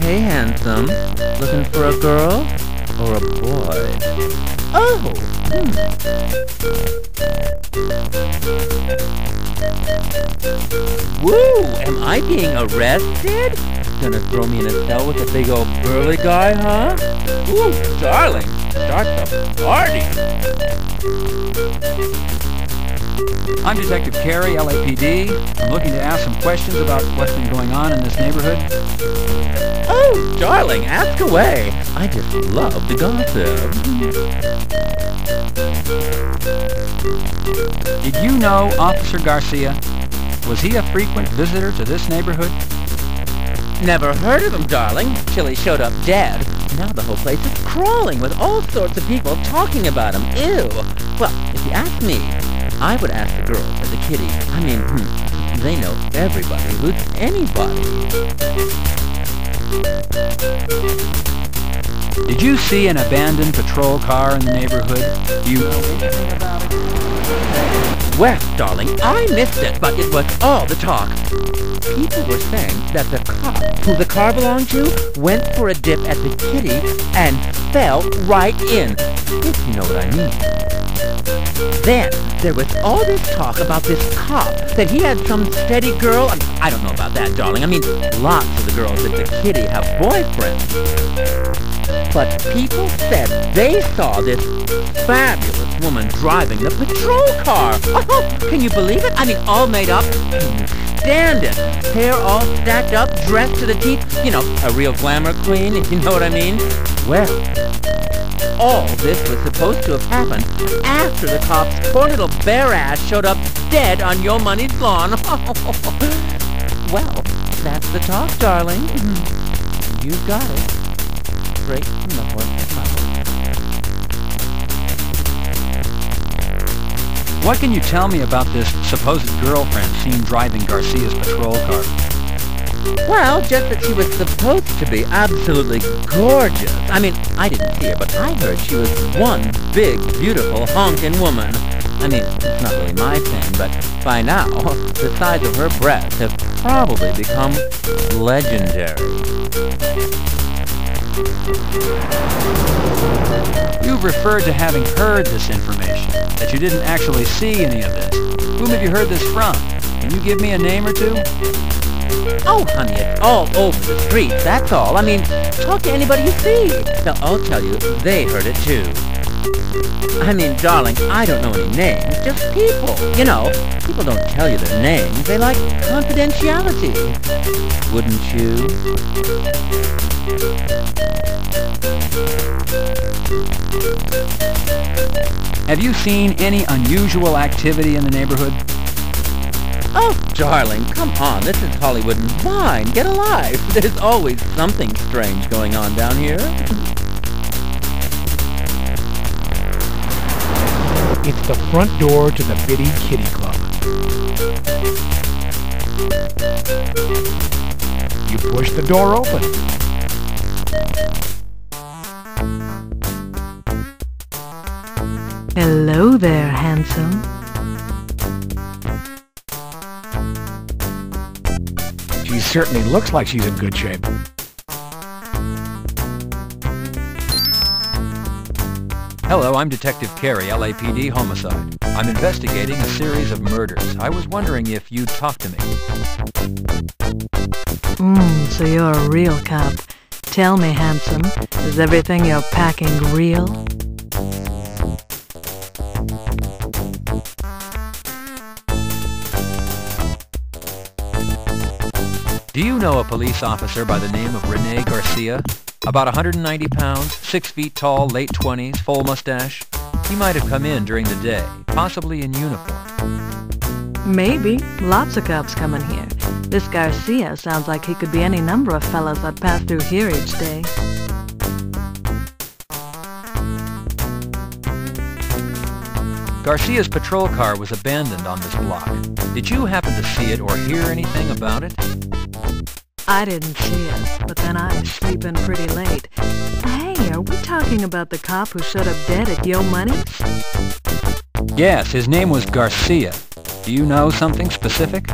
Hey, handsome. Looking for a girl or a boy? Oh! Woo! Am I being arrested? Gonna throw me in a cell with a big old burly guy, huh? Ooh, darling, start the party! I'm Detective Carey, LAPD. I'm looking to ask some questions about what's been going on in this neighborhood. Oh, darling, ask away. I just love the gossip. Did you know Officer Garcia? Was he a frequent visitor to this neighborhood? Never heard of him, darling, till he showed up dead. Now the whole place is crawling with all sorts of people talking about him. Ew. Well, if you ask me, I would ask the girls or the kiddies. I mean, they know everybody who's anybody. Did you see an abandoned patrol car in the neighborhood? Do you know anything about it? Well, darling, I missed it, but it was all the talk. People were saying that the cop who the car belonged to went for a dip at the kitty and fell right in, if you know what I mean. Then, there was all this talk about this cop, that he had some steady girl. I don't know about that, darling. I mean, lots of the girls at the kitty have boyfriends. But people said they saw this fabulous woman driving the patrol car. Oh, can you believe it? I mean, all made up. Can you stand it? Hair all stacked up, dressed to the teeth. You know, a real glamour queen, if you know what I mean. Well, all this was supposed to have happened after the cop's poor little bare ass showed up dead on your money's lawn. Well, that's the talk, darling. You got it. Straight from the horse's mouth. What can you tell me about this supposed girlfriend seen driving Garcia's patrol car? Well, just that she was supposed to be absolutely gorgeous. I mean, I didn't see her, but I heard she was one big, beautiful, honking woman. I mean, it's not really my thing, but by now, the size of her breasts have probably become legendary. You've referred to having heard this information, that you didn't actually see any of this. Whom have you heard this from? Can you give me a name or two? Oh, honey, it's all over the streets, that's all. I mean, talk to anybody you see. They'll all tell you they heard it too. I mean, darling, I don't know any names, just people. You know, people don't tell you their names. They like confidentiality. Wouldn't you? Have you seen any unusual activity in the neighborhood? Oh, darling, come on. This is Hollywood and Vine. Get a life. There's always something strange going on down here. It's the front door to the Bitty Kitty Club. You push the door open. Hello there, handsome. She certainly looks like she's in good shape. Hello, I'm Detective Carey, LAPD Homicide. I'm investigating a series of murders. I was wondering if you'd talk to me. So you're a real cop. Tell me, handsome, is everything you're packing real? Do you know a police officer by the name of Rene Garcia? About 190 pounds, 6 feet tall, late 20s, full mustache. He might have come in during the day, possibly in uniform. Maybe. Lots of cops come in here. This Garcia sounds like he could be any number of fellas that pass through here each day. Garcia's patrol car was abandoned on this block. Did you happen to see it or hear anything about it? I didn't see it, but then I was sleeping pretty late. Hey, Hey, are we talking about the cop who showed up dead at Yo Money's? Yes, his name was Garcia. Do you know something specific?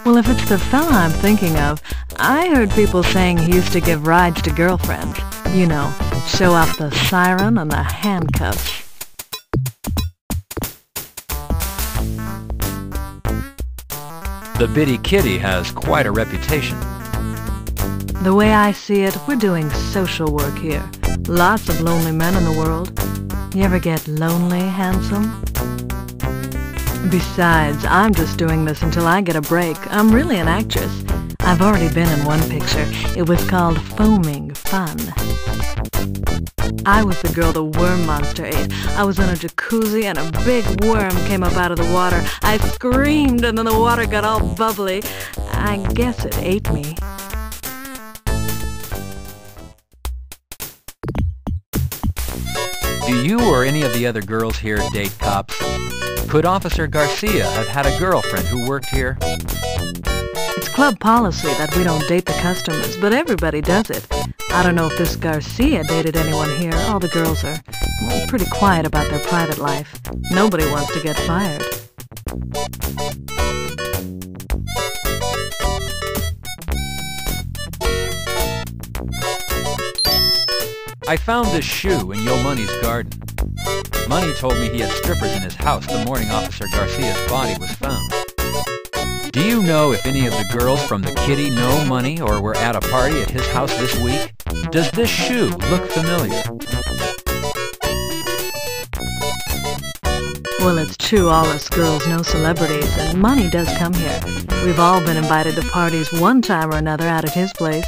Well, if it's the fella I'm thinking of, I heard people saying he used to give rides to girlfriends. You know, show off the siren and the handcuffs. The Bitty Kitty has quite a reputation. The way I see it, we're doing social work here. Lots of lonely men in the world. You ever get lonely, handsome? Besides, I'm just doing this until I get a break. I'm really an actress. I've already been in one picture. It was called Foaming Fun. I was the girl the worm monster ate. I was in a jacuzzi and a big worm came up out of the water. I screamed and then the water got all bubbly. I guess it ate me. Do you or any of the other girls here date cops? Could Officer Garcia have had a girlfriend who worked here? It's club policy that we don't date the customers, but everybody does it. I don't know if this Garcia dated anyone here. All the girls are, well, pretty quiet about their private life. Nobody wants to get fired. I found this shoe in Yo Money's garden. Money told me he had strippers in his house the morning Officer Garcia's body was found. Do you know if any of the girls from the Kitty know Money or were at a party at his house this week? Does this shoe look familiar? Well, it's true all us girls know celebrities, and Money does come here. We've all been invited to parties one time or another out at his place.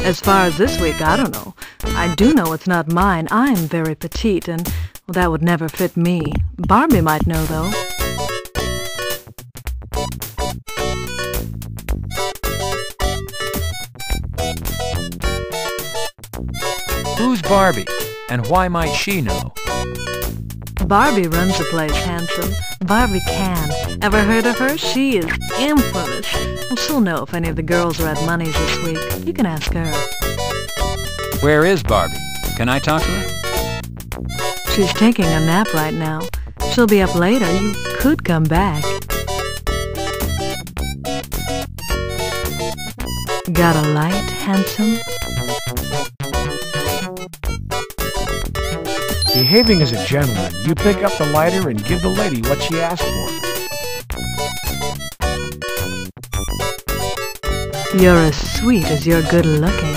As far as this week, I don't know. I do know it's not mine. I'm very petite, and well, that would never fit me. Barbie might know, though. Who's Barbie, and why might she know? Barbie runs the place, handsome. Barbie can. Ever heard of her? She is infamous. Well, she'll know if any of the girls are at Money's this week. You can ask her. Where is Barbie? Can I talk to her? She's taking a nap right now. She'll be up later. You could come back. Got a light, handsome? Behaving as a gentleman, you pick up the lighter and give the lady what she asked for. You're as sweet as you're good looking.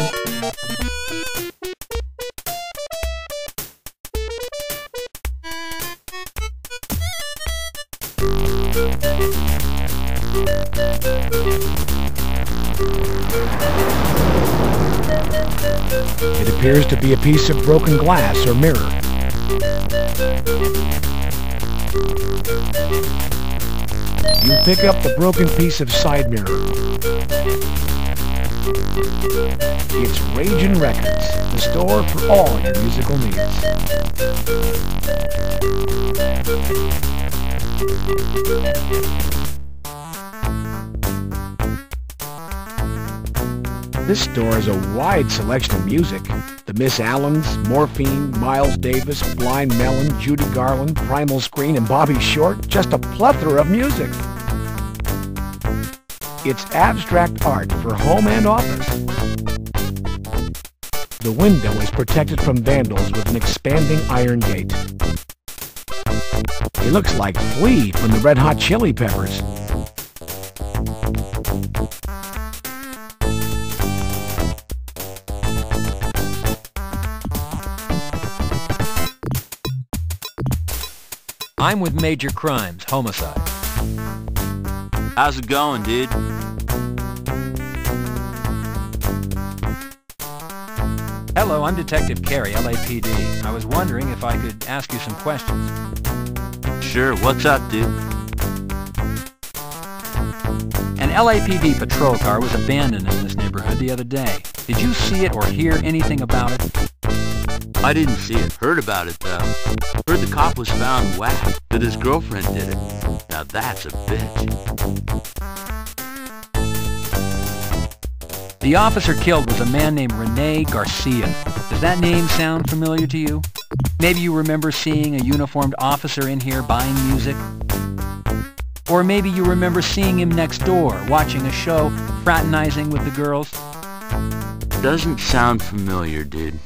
It appears to be a piece of broken glass or mirror. You pick up the broken piece of side mirror. It's Ragin' Records, the store for all your musical needs. This store has a wide selection of music. The Miss Allens, Morphine, Miles Davis, Blind Melon, Judy Garland, Primal Screen, and Bobby Short. Just a plethora of music. It's abstract art for home and office. The window is protected from vandals with an expanding iron gate. He looks like Flea from the Red Hot Chili Peppers. I'm with Major Crimes, Homicide. How's it going, dude? Hello, I'm Detective Carey, LAPD. I was wondering if I could ask you some questions. Sure, what's up, dude? An LAPD patrol car was abandoned in this neighborhood the other day. Did you see it or hear anything about it? I didn't see it. Heard about it, though. Heard the cop was found whacked, that his girlfriend did it. Now that's a bitch. The officer killed was a man named Rene Garcia. Does that name sound familiar to you? Maybe you remember seeing a uniformed officer in here buying music? Or maybe you remember seeing him next door, watching a show, fraternizing with the girls? Doesn't sound familiar, dude.